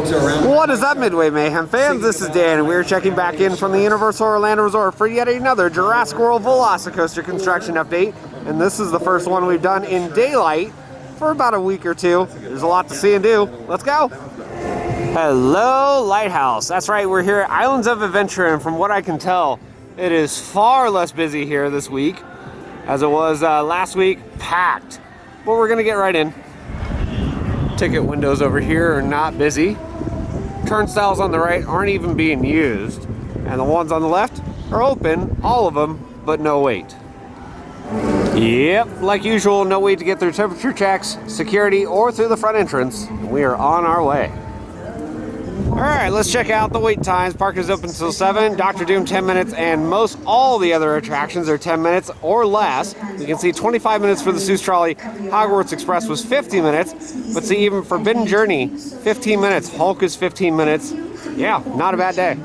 folks around. What is up, Midway Mayhem fans? This is Dan, and we're checking back in from the Universal Orlando Resort for yet another Jurassic World VelociCoaster construction update. And this is the first one we've done in daylight for about a week or two. There's a lot to see and do. Let's go. Hello, Lighthouse. That's right, we're here at Islands of Adventure, and from what I can tell, it is far less busy here this week as it was last week, packed. But we're gonna get right in. Ticket windows over here are not busy. Turnstiles on the right aren't even being used. And the ones on the left are open, all of them, but no wait. Yep, like usual, no wait to get through temperature checks, security, or through the front entrance. We are on our way. All right, let's check out the wait times. Park is open until 7, Dr. Doom 10 minutes, and most all the other attractions are 10 minutes or less. You can see 25 minutes for the Seuss Trolley. Hogwarts Express was 50 minutes, but see, even Forbidden Journey, 15 minutes. Hulk is 15 minutes. Yeah, not a bad day.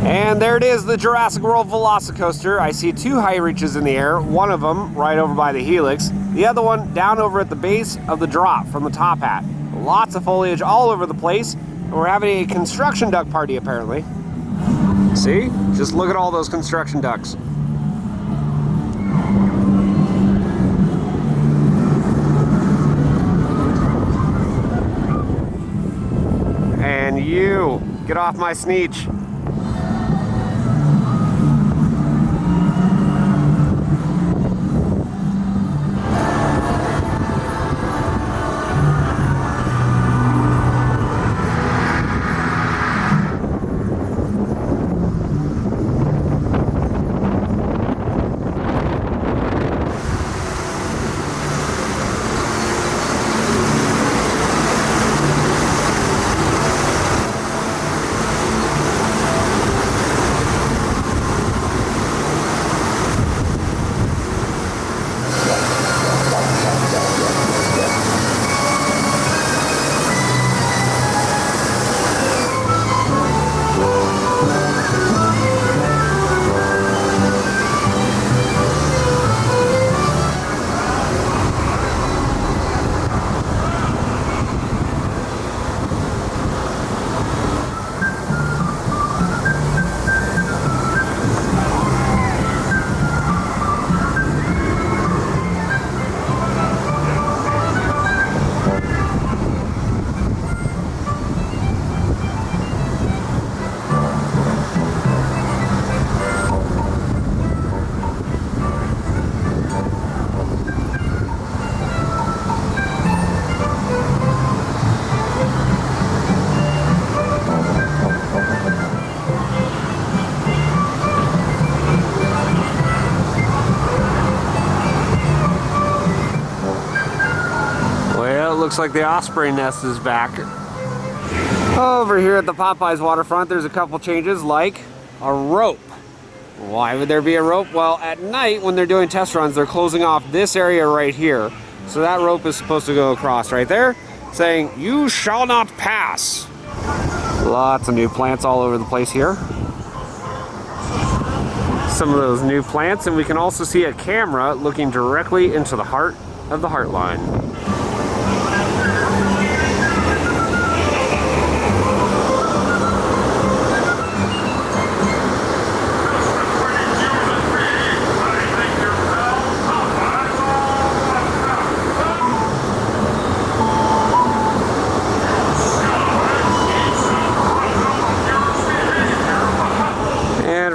And there it is, the Jurassic World VelociCoaster. I see two high reaches in the air, one of them right over by the helix, the other one down over at the base of the drop from the top hat. Lots of foliage all over the place, and we're having a construction duck party apparently. See? Just look at all those construction ducks. And you, get off my sneech. Looks like the osprey nest is back. Over here at the Popeyes waterfront, there's a couple changes, like a rope. Why would there be a rope? Well, at night when they're doing test runs, they're closing off this area right here. So that rope is supposed to go across right there, saying, "You shall not pass." Lots of new plants all over the place here. Some of those new plants, and we can also see a camera looking directly into the heart of the Heartline.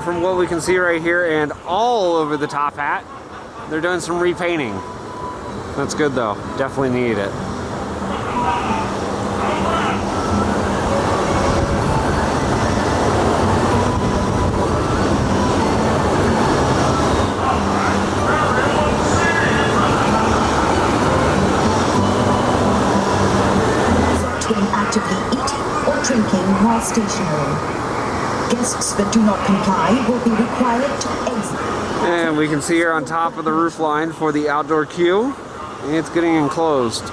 From what we can see right here and all over the top hat, they're doing some repainting. That's good though, definitely need it. To actively eating or drinking while stationary. Guests that do not comply will be required to exit. And we can see here on top of the roof line for the outdoor queue, it's getting enclosed.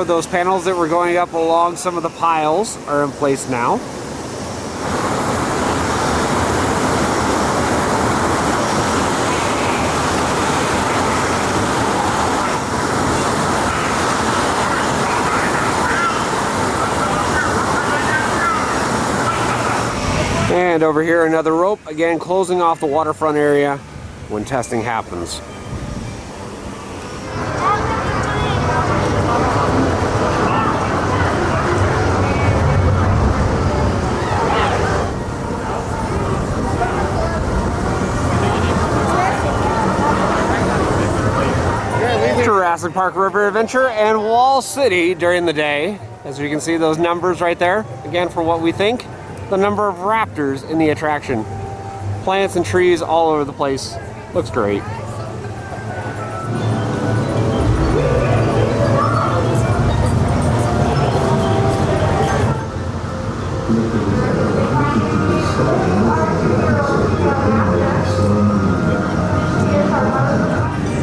More of those panels that were going up along some of the piles are in place now. And over here, another rope, again closing off the waterfront area when testing happens. Jurassic Park River Adventure and Wall City during the day. As you can see, those numbers right there, again for what we think. The number of raptors in the attraction. Plants and trees all over the place. Looks great.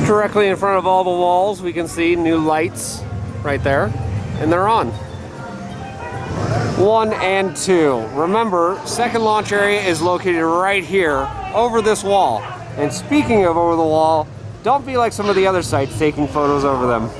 Directly in front of all the walls, we can see new lights right there, and they're on. 1 and 2. Remember, second launch area is located right here over this wall. And speaking of over the wall, don't be like some of the other sites taking photos over them.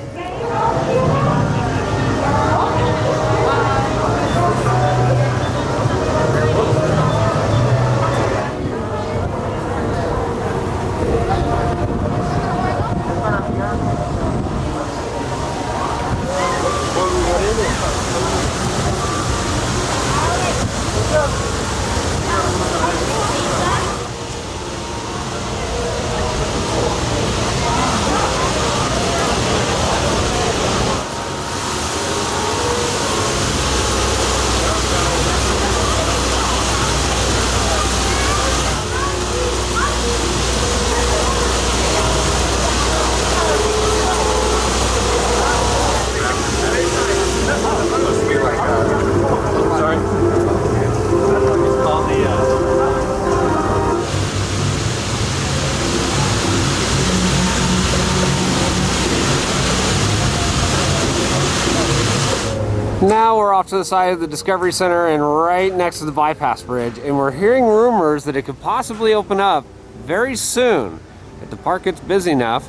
Now we're off to the side of the Discovery Center and right next to the bypass bridge, and we're hearing rumors that it could possibly open up very soon. If the park gets busy enough,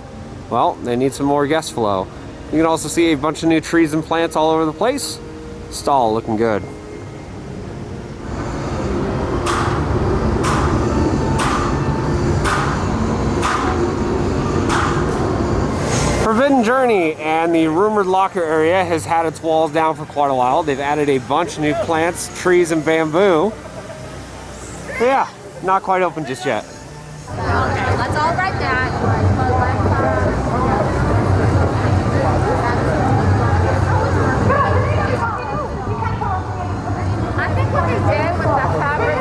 well, they need some more guest flow. You can also see a bunch of new trees and plants all over the place. Stall looking good. Forbidden Journey and the rumored locker area has had its walls down for quite a while. They've added a bunch of new plants, trees, and bamboo. But yeah, not quite open just yet. Okay, let's all write that. I think what they did with that fabric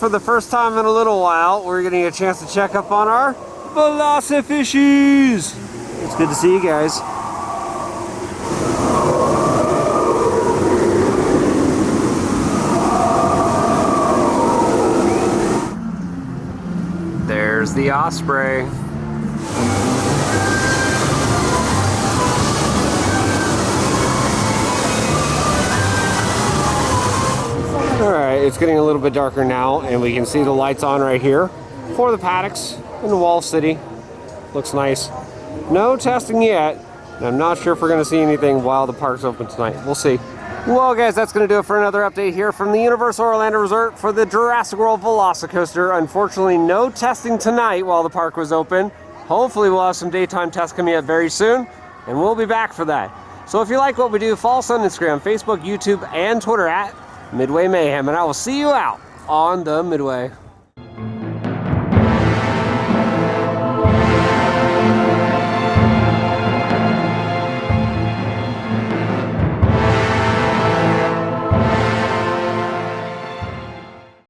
for the first time in a little while, we're getting a chance to check up on our VelociFishies. It's good to see you guys. There's the osprey. Alright, it's getting a little bit darker now, and we can see the lights on right here for the paddocks in the Wall City. Looks nice. No testing yet, and I'm not sure if we're going to see anything while the park's open tonight. We'll see. Well, guys, that's going to do it for another update here from the Universal Orlando Resort for the Jurassic World VelociCoaster. Unfortunately, no testing tonight while the park was open. Hopefully, we'll have some daytime tests coming up very soon, and we'll be back for that. So if you like what we do, follow us on Instagram, Facebook, YouTube, and Twitter at Midway Mayhem, and I will see you out on the Midway.